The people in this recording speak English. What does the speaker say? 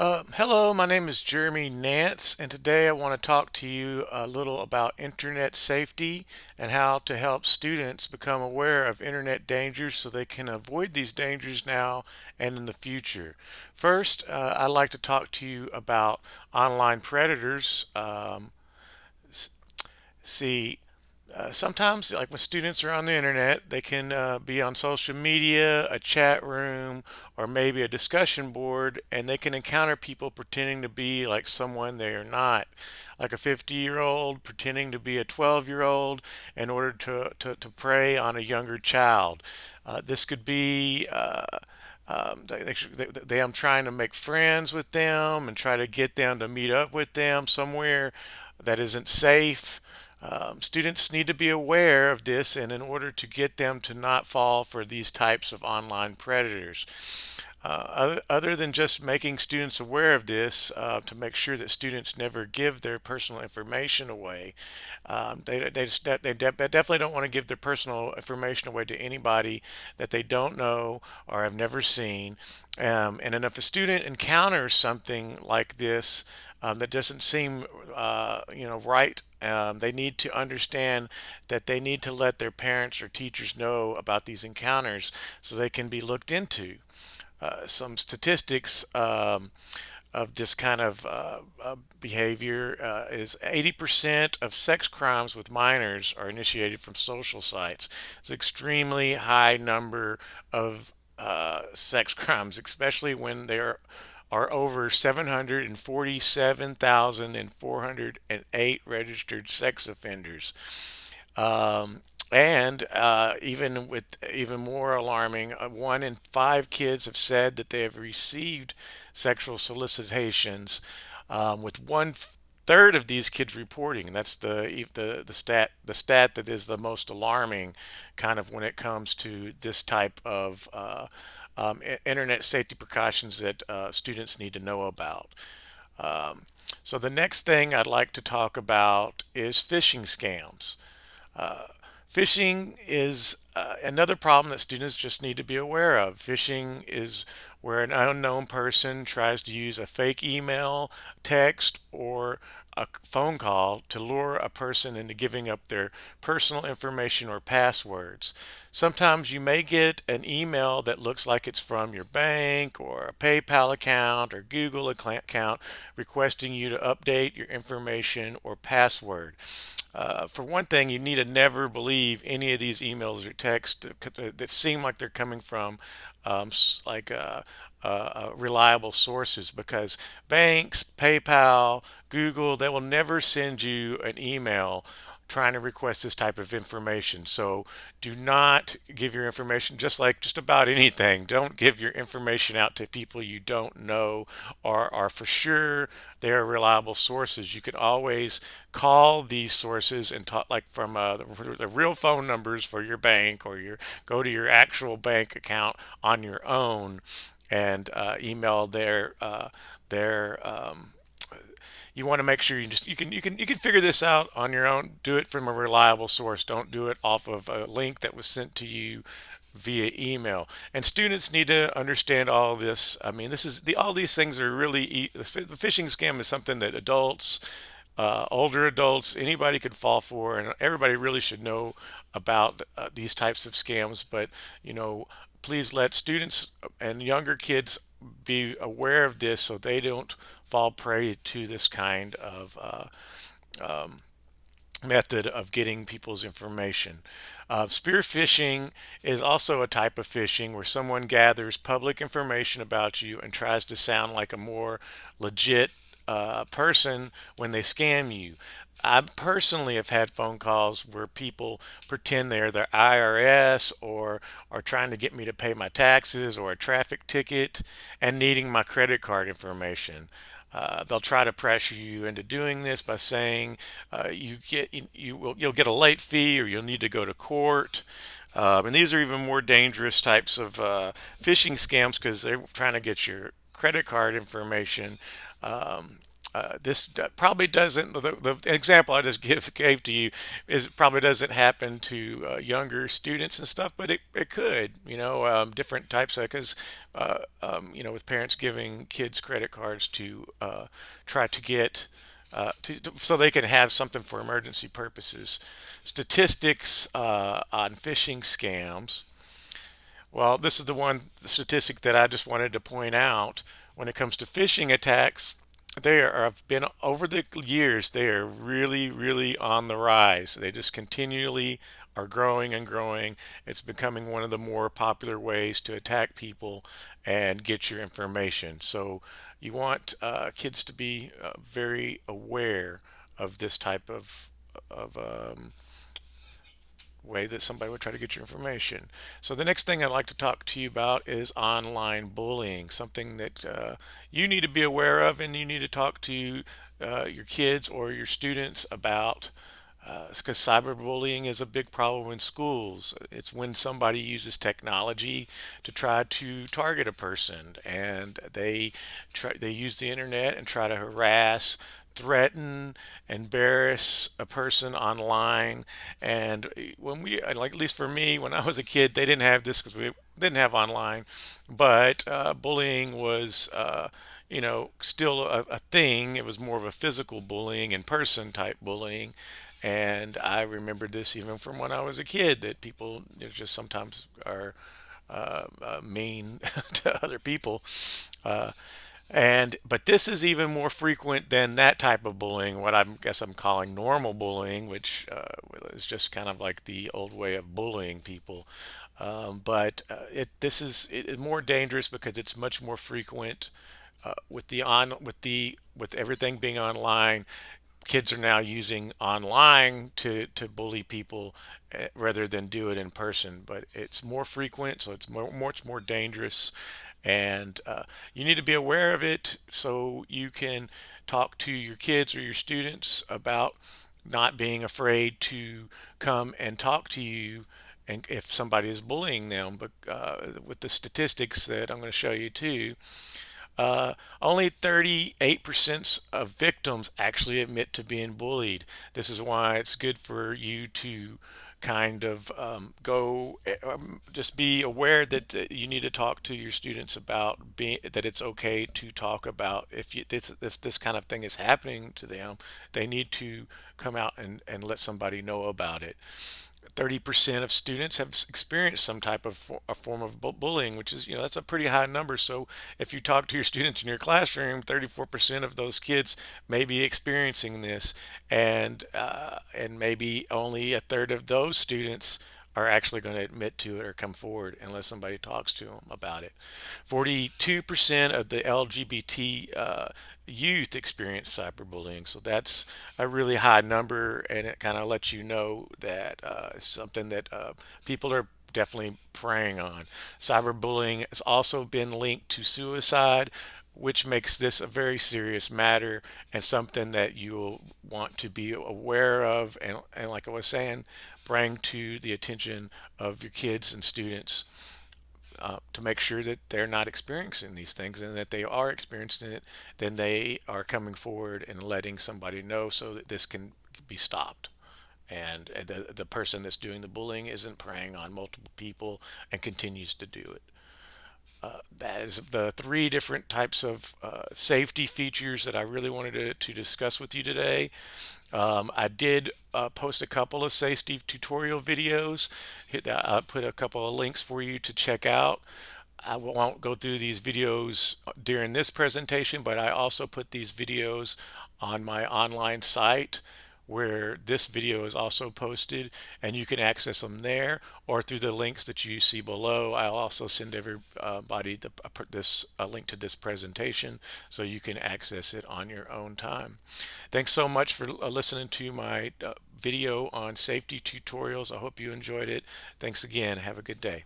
Hello, my name is Jeremy Nance, and today I want to talk to you a little about internet safety and how to help students become aware of internet dangers so they can avoid these dangers now and in the future. First, I'd like to talk to you about online predators. See, sometimes, like when students are on the internet, they can be on social media, a chat room, or maybe a discussion board, and they can encounter people pretending to be like someone they are not, like a 50-year-old pretending to be a 12-year-old in order to prey on a younger child. This could be I'm trying to make friends with them and try to get them to meet up with them somewhere that isn't safe. Students need to be aware of this, and in order to get them to not fall for these types of online predators. Other than just making students aware of this, to make sure that students never give their personal information away, they definitely don't want to give their personal information away to anybody that they don't know or have never seen. And then if a student encounters something like this that doesn't seem, right, they need to understand that they need to let their parents or teachers know about these encounters so they can be looked into. Some statistics of this kind of behavior is 80% of sex crimes with minors are initiated from social sites. It's an extremely high number of sex crimes, especially when are over 747,408 registered sex offenders. And even with even more alarming, 1 in 5 kids have said that they have received sexual solicitations, with 1/3 of these kids reporting. And that's the stat that is the most alarming, kind of when it comes to this type of internet safety precautions that students need to know about. Um, so the next thing I'd like to talk about is phishing scams. Phishing is another problem that students just need to be aware of. Phishing is where an unknown person tries to use a fake email, text, or a phone call to lure a person into giving up their personal information or passwords. Sometimes you may get an email that looks like it's from your bank or a PayPal account or Google account requesting you to update your information or password. For one thing, you need to never believe any of these emails or texts that seem like they're coming from reliable sources, because banks, PayPal, Google, they will never send you an email trying to request this type of information. So do not give your information, just like just about anything. Don't give your information out to people you don't know or are for sure they're reliable sources. You can always call these sources and talk, like from the real phone numbers for your bank, or go to your actual bank account on your own and email their you want to make sure you can figure this out on your own. Do it from a reliable source. Don't do it off of a link that was sent to you via email. And students need to understand all this. I mean, all these things are really the phishing scam is something that adults, older adults, anybody could fall for, and everybody really should know about these types of scams. But please let students and younger kids be aware of this so they don't fall prey to this kind of method of getting people's information. Spear phishing is also a type of phishing where someone gathers public information about you and tries to sound like a more legit person when they scam you. I personally have had phone calls where people pretend they're the IRS or are trying to get me to pay my taxes or a traffic ticket and needing my credit card information. They'll try to pressure you into doing this by saying you'll get a late fee or you'll need to go to court. And these are even more dangerous types of phishing scams because they're trying to get your credit card information. This probably doesn't. The example I just gave to you is probably doesn't happen to younger students and stuff, but it could. Different types of because with parents giving kids credit cards to try to get so they can have something for emergency purposes. Statistics on phishing scams. Well, this is the one statistic that I just wanted to point out. When it comes to phishing attacks, have been over the years, they are really, really on the rise. They just continually are growing and growing. It's becoming one of the more popular ways to attack people and get your information. So you want kids to be very aware of this type of way that somebody would try to get your information. So the next thing I'd like to talk to you about is online bullying, something that you need to be aware of and you need to talk to your kids or your students about. Because cyberbullying is a big problem in schools. It's when somebody uses technology to try to target a person, and they use the internet and try to harass, threaten, embarrass a person online. And when we, like at least for me, when I was a kid, they didn't have this because we didn't have online, but bullying was. Still a thing. It was more of a physical bullying, in person type bullying. And I remember this even from when I was a kid that people just sometimes are mean to other people. Uh, but this is even more frequent than that type of bullying, what I guess I'm calling normal bullying, which is just kind of like the old way of bullying people. But it is more dangerous because it's much more frequent with everything being online. Kids are now using online to bully people rather than do it in person. But it's more frequent, so it's much more dangerous, and you need to be aware of it so you can talk to your kids or your students about not being afraid to come and talk to you and if somebody is bullying them. But with the statistics that I'm going to show you too, only 38% of victims actually admit to being bullied. This is why it's good for you to kind of just be aware that you need to talk to your students about being that it's okay to talk about if this kind of thing is happening to them. They need to come out and let somebody know about it. 30% of students have experienced some type of a form of bullying, which is, that's a pretty high number. So if you talk to your students in your classroom, 34% of those kids may be experiencing this, and maybe only a third of those students are actually going to admit to it or come forward unless somebody talks to them about it. 42% of the LGBT youth experience cyberbullying. So that's a really high number, and it kind of lets you know that it's something that people are definitely preying on. Cyberbullying has also been linked to suicide, which makes this a very serious matter and something that you'll want to be aware of and like I was saying, bring to the attention of your kids and students to make sure that they're not experiencing these things, and that they are experiencing it, then they are coming forward and letting somebody know so that this can be stopped. And the person that's doing the bullying isn't preying on multiple people and continues to do it. That is the three different types of safety features that I really wanted to discuss with you today. I did post a couple of safety tutorial videos. I put a couple of links for you to check out. I won't go through these videos during this presentation, but I also put these videos on my online site where this video is also posted, and you can access them there or through the links that you see below. I'll also send everybody this a link to this presentation so you can access it on your own time. Thanks so much for listening to my video on safety tutorials. I hope you enjoyed it. Thanks again. Have a good day.